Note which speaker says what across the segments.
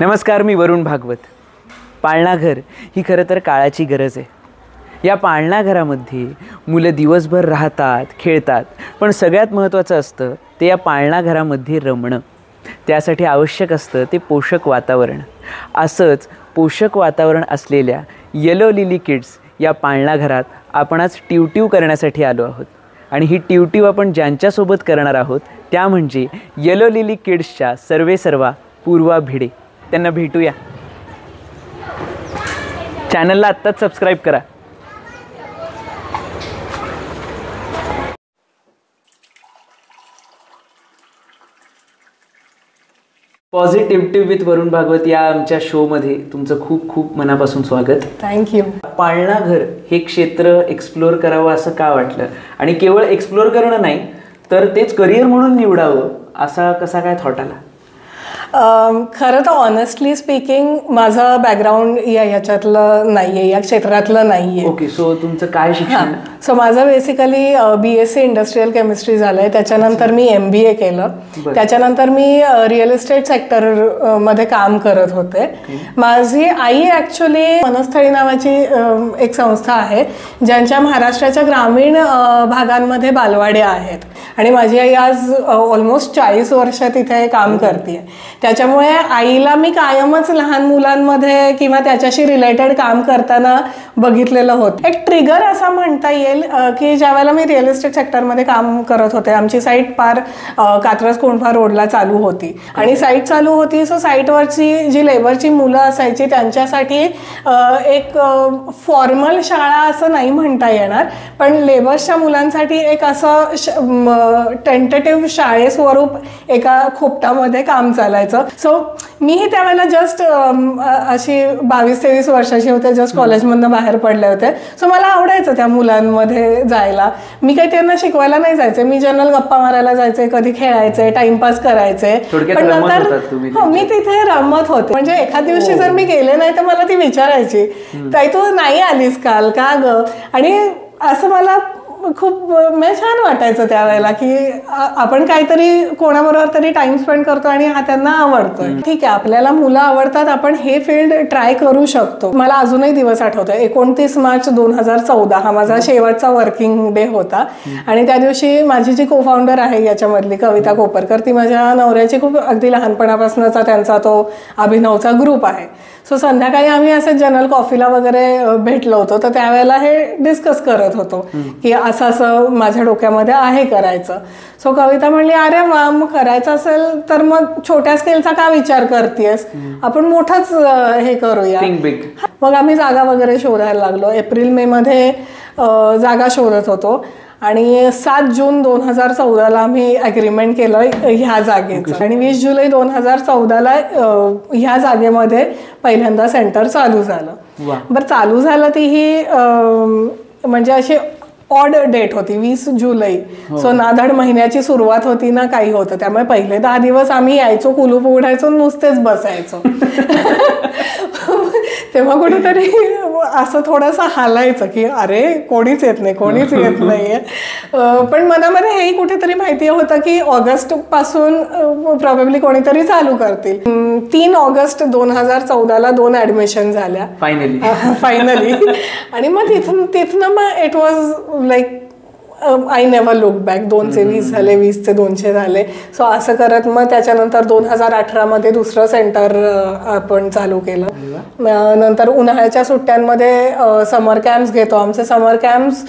Speaker 1: नमस्कार, मी वरुण भागवत. पाळणाघर ही खरं तर काळाची गरज आहे. या पाळणाघरामध्ये मुलं दिवसभर राहतात, खेळतात, पण सगळ्यात महत्त्वाचं असतं ते या पाळणाघरामध्ये रमणं. त्यासाठी आवश्यक असतं ते पोषक वातावरण. असंच पोषक वातावरण असलेल्या येलो लिली किड्स या पाळणाघरात आपण आज ट्यूट्यू करण्यासाठी आलो आहोत. आणि ही ट्यूट्यू आपण ज्यांच्यासोबत करणार आहोत त्या म्हणजे येलो लिली किड्सच्या सर्वेसर्वा पूर्वा भिडे. त्यांना भेटूया. चॅनलला आत्ताच सबस्क्राईब करा. पॉझिटिव्ह विथ वरुण भागवत या आमच्या शोमध्ये तुमचं खूप खूप मनापासून स्वागत.
Speaker 2: थँक्यू.
Speaker 1: पाळणाघर हे क्षेत्र एक्सप्लोअर करावं असं का वाटलं, आणि केवळ एक्सप्लोअर करणं नाही तर तेच करिअर म्हणून निवडावं असा कसा काय थॉट आला?
Speaker 2: खरं तर ऑनेस्टली स्पीकिंग माझं बॅकग्राऊंड याच्यातलं नाही आहे, या क्षेत्रातलं नाही आहे.
Speaker 1: ओके, सो तुमचं काय शिक्षण?
Speaker 2: सो माझं बेसिकली BSc इंडस्ट्रियल केमिस्ट्री झालं आहे. त्याच्यानंतर मी MBA केलं. त्याच्यानंतर मी रिअल इस्टेट सेक्टरमध्ये काम करत होते. माझी आई ॲक्च्युली मनस्थळी नावाची एक संस्था आहे ज्यांच्या महाराष्ट्राच्या ग्रामीण भागांमध्ये बालवाड्या आहेत, आणि माझी आई आज ऑलमोस्ट 40 वर्ष तिथे काम करते. त्याच्यामुळे आईला मी कायमच लहान मुलांमध्ये किंवा त्याच्याशी रिलेटेड काम करताना बघितलेलं होतं. एक ट्रिगर असा म्हणता येईल की ज्या वेळेला मी रिअल इस्टेट सेक्टरमध्ये काम करत होते, आमची साईट पार कात्रज कोंढवा रोडला चालू होती आणि साईट चालू होती. सो साईटवरची जी लेबरची मुलं असायची त्यांच्यासाठी एक फॉर्मल शाळा असं नाही म्हणता येणार, पण लेबर्सच्या मुलांसाठी एक असं टेंटेटिव्ह शाळेस्वरूप एका खोपटामध्ये काम चालायचं. सो मीही त्यावेळेला जस्ट अशी 22-23 वर्षाची होते, जस्ट कॉलेजमधनं बाहेर पडले होते. सो मला आवडायचं त्या मुलांमध्ये जायला. मी काही त्यांना शिकवायला नाही जायचे, मी जनरल गप्पा मारायला जायचे, कधी खेळायचे, टाइमपास करायचे. पण नंतर मी तिथे रमत होते. म्हणजे एखाद दिवशी जर मी गेले नाही तर मला ती विचारायची, ताई तू नाही आलीस काल का ग? आणि असं मला खूप छान वाटायचं त्यावेळेला की आपण काहीतरी कोणाबरोबर तरी टाइम स्पेंड करतो आणि हा त्यांना आवडतोय. ठीक आहे, आपल्याला मुलं आवडतात, आपण हे फील्ड ट्राय करू शकतो. मला अजूनही दिवस आठवतोय, 29 मार्च 2014 हा माझा शेवटचा वर्किंग डे होता. आणि त्या दिवशी माझी जी को फाउंडर आहे याच्यामधली कविता कोपरकर, ती माझ्या नवऱ्याची खूप अगदी लहानपणापासूनचा त्यांचा तो अभिनवचा ग्रुप आहे. सो संध्याकाळी आम्ही असे जनरल कॉफीला वगैरे भेटलो होतो, तर त्यावेळेला हे डिस्कस करत होतो की असं असं माझ्या डोक्यामध्ये आहे करायचं. सो कविता म्हणली, अरे वा, मग करायचं असेल तर मग छोट्या स्केलचा का विचार करतेस, आपण मोठंच हे करूया. मग आम्ही जागा वगैरे शोधायला लागलो. एप्रिल-मे मध्ये जागा शोधत होतो आणि 7 जून 2014 आम्ही ॲग्रीमेंट केलं ह्या जागेचं. आणि 20 जुलै 2014 ह्या जागेमध्ये पहिल्यांदा सेंटर चालू झालं. बरं, चालू झालं ती ही म्हणजे अशी ऑड डेट होती, 20 जुलै. सो ना धड महिन्याची सुरुवात होती ना काही होतं. त्यामुळे पहिले 10 दिवस आम्ही यायचो, कुलूप उघडायचो, नुसतेच बसायचो. तेव्हा कुठेतरी असं थोडंसं हालायचं की अरे कोणीच येत नाही, कोणीच येत नाहीये. पण मनामध्ये हेही कुठेतरी माहिती होतं की ऑगस्ट पासून प्रॉबेबली कोणीतरी चालू करतील. 3 ऑगस्ट 2014 2 ॲडमिशन झाल्या फायनली. आणि मग तिथनं मग it was like I never look back. 2चे 20 झाले, 20चे 200 झाले. सो असं करत मग त्याच्यानंतर 2018 मध्ये दुसरं सेंटर आपण चालू केलं. नंतर उन्हाळ्याच्या सुट्ट्यांमध्ये समर कॅम्प्स घेतो. आमचे summer camps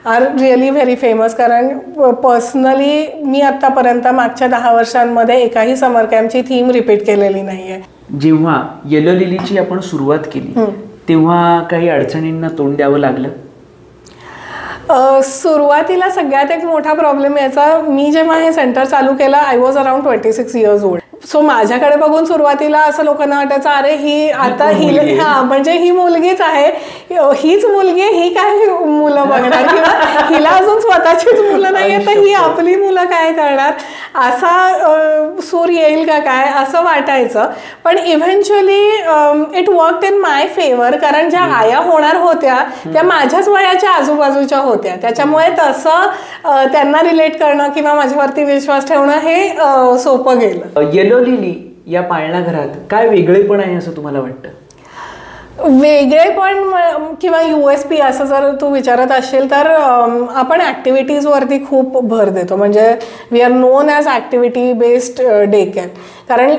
Speaker 2: are really very famous, कारण पर्सनली मी आत्तापर्यंत मागच्या 10 वर्षांमध्ये एकाही समर कॅम्पची थीम रिपीट केलेली नाही आहे.
Speaker 1: जेव्हा येलो लिलीची आपण सुरुवात केली तेव्हा काही अडचणींना तोंड द्यावं लागलं?
Speaker 2: सुरुवातीला सगळ्यात एक मोठा प्रॉब्लेम याचा, मी जेव्हा हे सेंटर चालू केलं I was around 26 years old. So माझ्याकडे बघून सुरुवातीला असं लोकांना वाटायचं अरे ही आता ही म्हणजे ही मुलगीच आहे, हीच मुलगी, ही काय मुलं बघणार, किंवा हिला अजून स्वतःचीच मुलं नाही तर ही आपली मुलं काय करणार, असा सूर येईल का काय असं वाटायचं. पण eventually it worked in my favour, कारण ज्या आया होणार होत्या त्या माझ्याच वयाच्या आजूबाजूच्या होत्या. त्याच्यामुळे तसं त्यांना रिलेट करणं किंवा माझ्यावरती विश्वास ठेवणं हे सोपं गेलं.
Speaker 1: येलो लिली या पाळणाघरात काय वेगळेपण आहे असं तुम्हाला वाटतं?
Speaker 2: वेगळेपण किंवा USP असं जर तू विचारत असशील तर आपण ॲक्टिव्हिटीजवरती खूप भर देतो. म्हणजे we are known as activity based day care. कारण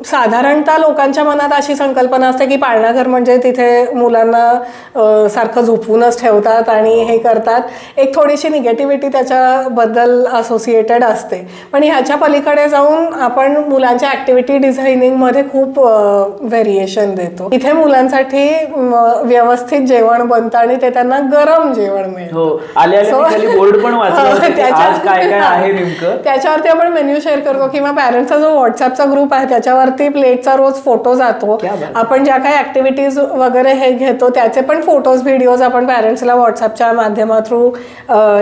Speaker 2: साधारणतः लोकांच्या मनात अशी संकल्पना असते की पाळणाघर म्हणजे तिथे मुलांना सारखं झोपूनच ठेवतात आणि हे करतात. एक थोडीशी निगेटिव्हिटी त्याच्याबद्दल असोसिएटेड असते. पण ह्याच्या पलीकडे जाऊन आपण मुलांच्या ॲक्टिव्हिटी डिझायनिंगमध्ये खूप व्हेरिएशन देतो. इथे मुलांसाठी व्यवस्थित जेवण बनतं आणि ते त्यांना गरम जेवण मिळतं.
Speaker 1: बोर्ड पण
Speaker 2: त्याच्यावरती आपण मेन्यू शेअर करतो किंवा पॅरेंट्सचा जो व्हॉट्सअपचा ग्रुप आहे त्याच्यावरती प्लेटचा रोज फोटो जातो. आपण ज्या काही ऍक्टिव्हिटीज वगैरे हे घेतो त्याचे पण फोटोज व्हिडिओज आपण पॅरेंट्सला व्हॉट्सअपच्या माध्यमा थ्रू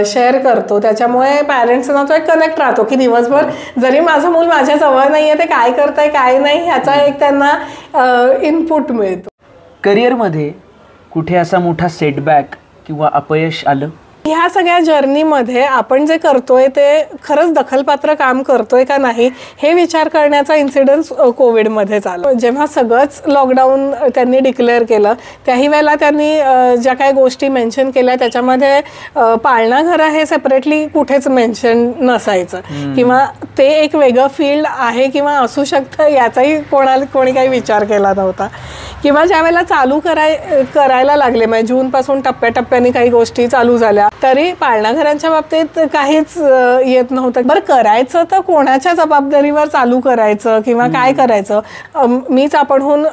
Speaker 2: शेअर करतो. त्याच्यामुळे पॅरेंट्सना तो एक कनेक्ट राहतो की दिवसभर जरी माझं मूल माझ्या जवळ नाहीये ते काय करतंय काय नाही ह्याचा एक त्यांना इनपुट मिळतो.
Speaker 1: करिअरमध्ये कुठे असा मोठा सेटबॅक किंवा अपयश आलं?
Speaker 2: ह्या सगळ्या जर्नीमध्ये आपण जे करतोय ते खरंच दखलपात्र काम करतोय का नाही हे विचार करण्याचा इन्सिडन्स कोविडमध्येच आला. जेव्हा सगळंच लॉकडाऊन त्यांनी डिक्लेअर केलं त्याही वेळेला त्यांनी ज्या काही गोष्टी मेन्शन केल्या त्याच्यामध्ये पाळणाघर हे सेपरेटली कुठेच मेन्शन नसायचं किंवा ते एक वेगळं फील्ड आहे किंवा असू शकतं याचाही कोणी काही विचार केला नव्हता. किंवा ज्या वेळेला चालू करायला लागले म्हणजे जूनपासून टप्प्याटप्प्याने काही गोष्टी चालू झाल्या तरी पाळणाघरांच्या बाबतीत काहीच येत नव्हतं. बरं करायचं तर कोणाच्या जबाबदारीवर चालू करायचं किंवा काय करायचं. मीच आपणहून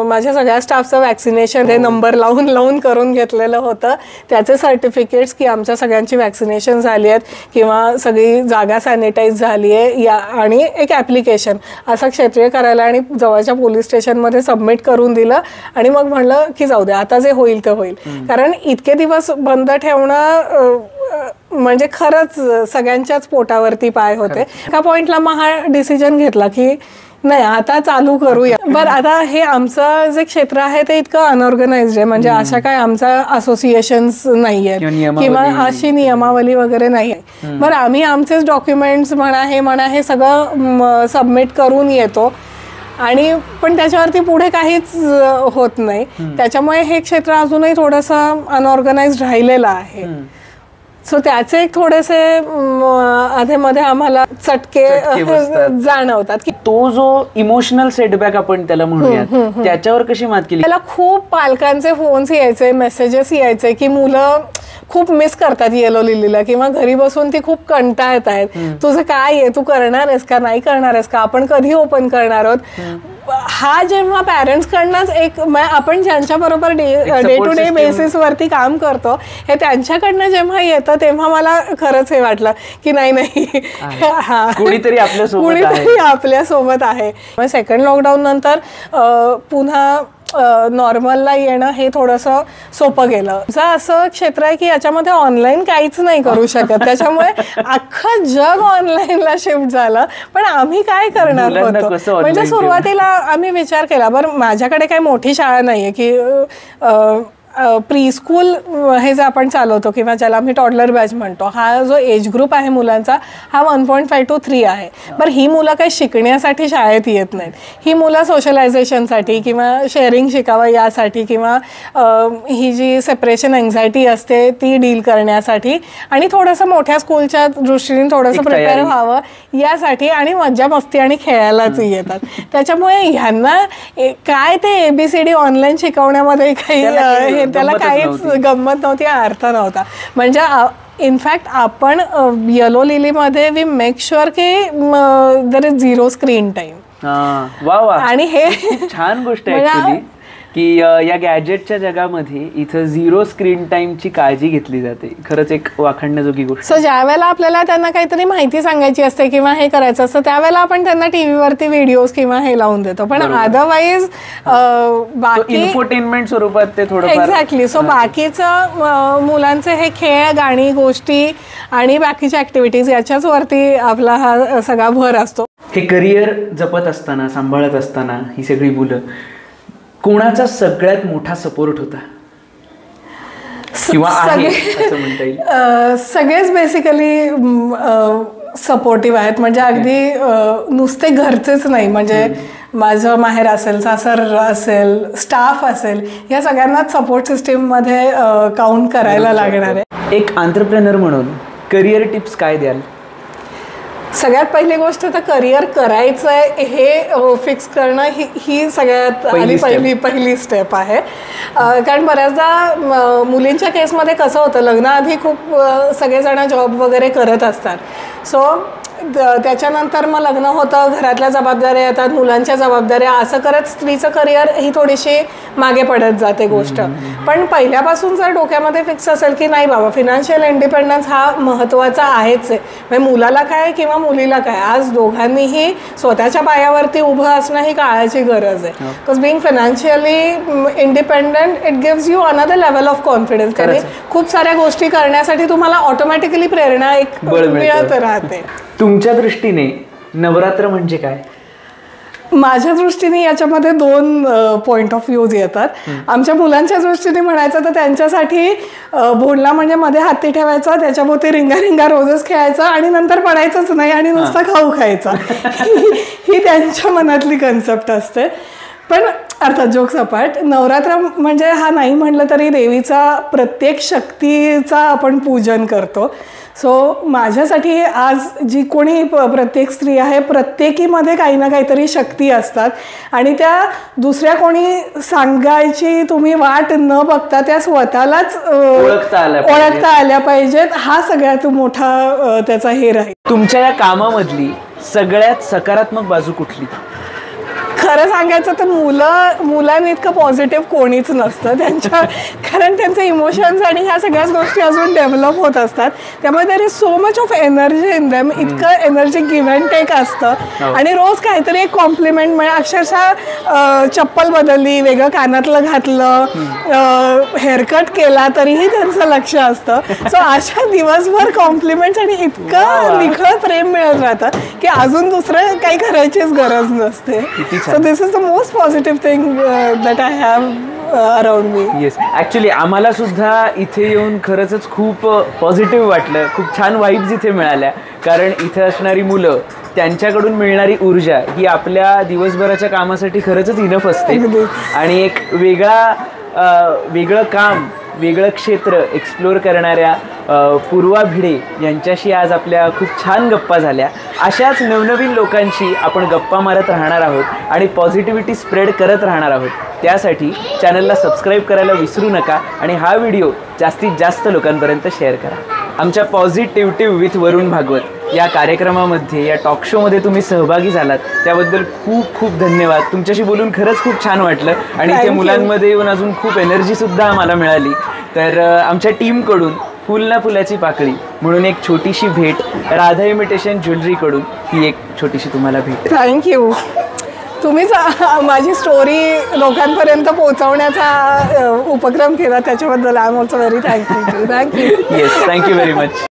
Speaker 2: माझ्या सगळ्या स्टाफचं वॅक्सिनेशन हे नंबर लावून करून घेतलेलं होतं. त्याचे सर्टिफिकेट्स की आमच्या सगळ्यांची वॅक्सिनेशन झाली आहेत किंवा सगळी जागा सॅनिटाईज झाली आहे या आणि एक ॲप्लिकेशन असं क्षेत्रीय करायला आणि जवळच्या पोलीस स्टेशनमध्ये सबमिट करून दिलं आणि मग म्हणलं की जाऊ दे आता जे होईल ते होईल. कारण इतके दिवस बंद ठेवणं म्हणजे खरंच सगळ्यांच्याच पोटावरती पाय होते. एका पॉइंटला मग हा डिसिजन घेतला की नाही आता चालू करूया. बरं आता हे आमचं जे क्षेत्र आहे ते इतकं अनऑर्गनाइज्ड आहे म्हणजे अशा काय आमचा असोसिएशन्स नाही आहेत किंवा अशी नियमावली वगैरे नाही आहे. बरं आम्ही आमचेच डॉक्युमेंट्स म्हणा हे सगळं सबमिट करून येतो आणि पण त्याच्यावरती पुढे काहीच होत नाही. त्याच्यामुळे हे क्षेत्र अजूनही थोडंसं अनऑर्गनाइज्ड राहिलेलं आहे. सो त्याचे एक थोडेसे आधेमध्ये आम्हाला चटके जाणवतात की
Speaker 1: तो जो इमोशनल सेटबॅक आपण त्याला म्हणूया त्याच्यावर कशी मात केली?
Speaker 2: त्याला खूप पालकांचे फोन्स यायचे मेसेजेस यायचे की मुलं खूप मिस करतात येलो लिलीला किंवा घरी बसून ती खूप कंटाळत आहेत. तुझं काय आहे तू करणार आहेस का नाही करणार आहेस का आपण कधी ओपन करणार आहोत. हा जेव्हा पॅरेंट्स कडनंच एक आपण ज्यांच्या बरोबर डे टू डे बेसिस वरती काम करतो हे त्यांच्याकडनं जेव्हा येतं तेव्हा मला खरंच हे वाटलं की नाही
Speaker 1: कुणीतरी
Speaker 2: आपल्या सोबत आहे. सेकंड लॉकडाऊन नंतर पुन्हा नॉर्मलला येणं हे थोडंसं सोपं गेलं. असं क्षेत्र आहे की याच्यामध्ये ऑनलाईन काहीच नाही करू शकत त्याच्यामुळे अख्खं जग ऑनलाईनला शिफ्ट झालं. पण आम्ही काय करणार होतो म्हणजे सुरुवातीला आम्ही विचार केला बरं माझ्याकडे काही मोठी शाळा नाहीये की प्री स्कूल हे जे आपण चालवतो किंवा ज्याला आम्ही टॉडलर बॅच म्हणतो हा जो एज ग्रुप आहे मुलांचा हा 1.5 to 3 आहे. बरं ही मुलं काही शिकण्यासाठी शाळेत येत नाहीत. ही मुलं सोशलायझेशनसाठी किंवा शेअरिंग शिकावं यासाठी किंवा ही जी सेपरेशन एन्झायटी असते ती डील करण्यासाठी आणि थोडंसं मोठ्या स्कूलच्या दृष्टीने थोडंसं प्रिपेअर व्हावं यासाठी आणि मज्जा मस्ती आणि खेळायलाच येतात. त्याच्यामुळे ह्यांना काय ते ABCD ऑनलाईन शिकवण्यामध्ये काही त्याला काहीच गंमत नव्हती अर्थ नव्हता. म्हणजे इनफॅक्ट आपण येलो लिलीमध्ये वी मेक शुअर की देयर इज 0 स्क्रीन टाइम. आणि हे
Speaker 1: छान गोष्ट आहे की या गॅजेटच्या जगामध्ये इथं 0 स्क्रीन टाइमची काळजी घेतली जाते. खरंच एक वाखाणण्याजोगी गोष्ट.
Speaker 2: सो ज्या वेळेला आपल्याला त्यांना काहीतरी माहिती सांगायची असते किंवा हे करायचं असतं त्यावेळेला आपण त्यांना टीव्हीवरती व्हिडिओज किंवा हे लावून देतो. पण अदरवाईज बाकी
Speaker 1: इन्फोटेनमेंट स्वरूपात ते थोडं
Speaker 2: एक्झॅक्टली. सो बाकीचं मुलांचे हे खेळ गाणी गोष्टी आणि बाकीच्या ऍक्टिव्हिटीज याच्याच वरती आपला हा सगळा भर असतो.
Speaker 1: हे करिअर जपत असताना सांभाळत असताना ही सगळी मुलं कोणाचा सगळ्यात मोठा सपोर्ट होता किंवा आहे असं म्हणता येईल?
Speaker 2: सगळेच बेसिकली सपोर्टिव्ह आहेत. म्हणजे अगदी नुसते घरचेच नाही, म्हणजे माझं माहेर असेल, सासर असेल, स्टाफ असेल, या सगळ्यांनाच सपोर्ट सिस्टीममध्ये काउंट करायला लागणार आहे.
Speaker 1: एक एंटरप्रेन्योर म्हणून करिअर टिप्स काय द्याल?
Speaker 2: सगळ्यात पहिली गोष्ट तर करिअर करायचं आहे हे फिक्स करणं ही सगळ्यात पहिली स्टेप आहे. कारण बऱ्याचदा मुलींच्या केसमध्ये कसं होतं, लग्नाआधी खूप सगळेजण जॉब वगैरे करत असतात. सो त्याच्यानंतर मग लग्न होतं, घरातल्या जबाबदाऱ्या येतात, मुलांच्या जबाबदाऱ्या, असं करत स्त्रीचं करिअर ही थोडीशी मागे पडत जाते गोष्ट. पण पहिल्यापासून जर डोक्यामध्ये फिक्स असेल की नाही बाबा, फिनान्शियल इंडिपेंडन्स हा महत्त्वाचा आहेच आहे, म्हणजे मुलाला काय किंवा मुलीला काय, आज दोघांनीही स्वतःच्या पायावरती उभं असणं ही काळाची गरज आहे. Because being financially independent it gives you another level of confidence. त्याने खूप साऱ्या गोष्टी करण्यासाठी तुम्हाला ऑटोमॅटिकली प्रेरणा एक मिळत राहते.
Speaker 1: तुमच्या दृष्टीने नवरात्र म्हणजे काय?
Speaker 2: माझ्या दृष्टीने याच्यामध्ये 2 पॉईंट ऑफ व्ह्यूज येतात. आमच्या मुलांच्या दृष्टीने म्हणायचं तर त्यांच्यासाठी भोंडला म्हणजे मध्ये हत्ती ठेवायचा, त्याच्याभोवती रिंगा रोजच खेळायचा आणि नंतर पडायचंच नाही आणि नुसता खाऊ खायचा ही त्यांच्या मनातली कन्सेप्ट असते. पण अर्थात जोक्स अपार्ट, नवरात्र म्हणजे हा नाही म्हटलं तरी देवीचा प्रत्येक शक्तीचा आपण पूजन करतो. सो माझ्यासाठी आज जी कोणी प्रत्येक स्त्री आहे, प्रत्येकीमध्ये काही ना काहीतरी शक्ती असतात आणि त्या दुसऱ्या कोणी सांगायची तुम्ही वाट न बघता त्या स्वतःलाच ओळखता आल्या पाहिजेत. हा सगळ्यात मोठा त्याचा हेर आहे.
Speaker 1: तुमच्या या कामामधली सगळ्यात सकारात्मक बाजू कुठली?
Speaker 2: खरं सांगायचं तर मुलांनी इतकं पॉझिटिव्ह कोणीच नसतं कारण त्यांचे इमोशन्स आणि ह्या सगळ्याच गोष्टी अजून डेव्हलप होत असतात. त्यामुळे there is so much of energy in them. इतकं एनर्जी गिव्ह अँड टेक असतं आणि रोज काहीतरी एक कॉम्प्लिमेंट म्हणजे अक्षरशः चप्पल बदलली, वेगळं कानातलं घातलं, हेअरकट केला तरीही त्यांचं लक्ष असतं. सो अशा दिवसभर कॉम्प्लिमेंट्स आणि इतकं निखळ प्रेम मिळत राहतं की अजून दुसरं काही करायचीच गरज नसते. So this is the most positive thing that I have around me.
Speaker 1: Yes, actually आम्हाला सुद्धा इथे येऊन खरंच खूप पॉझिटिव्ह वाटलं. खूप छान वाईब्स इथे मिळाल्या, कारण इथे असणारी मुलं, त्यांच्याकडून मिळणारी ऊर्जा ही आपल्या दिवसभराच्या कामासाठी खरंच इनफ असते. आणि एक वेगळं काम, वेगळं क्षेत्र एक्सप्लोर करणाऱ्या पूर्वा भिडे यांच्याशी आज आपल्या खूप छान गप्पा झाल्या. अशाच नवनवीन लोकांशी आपण गप्पा मारत राहणार आहोत आणि पॉझिटिव्हिटी स्प्रेड करत राहणार आहोत. त्यासाठी चॅनलला सबस्क्राईब करायला विसरू नका आणि हा व्हिडिओ जास्तीत जास्त लोकांपर्यंत शेअर करा. आमच्या पॉझिटिव्हिटी विथ वरुण भागवत या कार्यक्रमामध्ये, या टॉक शोमध्ये तुम्ही सहभागी झालात त्याबद्दल खूप खूप धन्यवाद. तुमच्याशी बोलून खरंच खूप छान वाटलं आणि इथे मुलांमध्ये येऊन अजून खूप एनर्जीसुद्धा आम्हाला मिळाली. तर आमच्या टीमकडून फुल ना फुलाची पाकळी म्हणून एक छोटीशी भेट, राधा इमिटेशन ज्वेलरीकडून ही एक छोटीशी तुम्हाला भेट.
Speaker 2: थँक्यू. तुम्हीच माझी स्टोरी लोकांपर्यंत पोहोचवण्याचा उपक्रम केला, त्याच्याबद्दल I am also very thank you.
Speaker 1: Yes, thank you very much.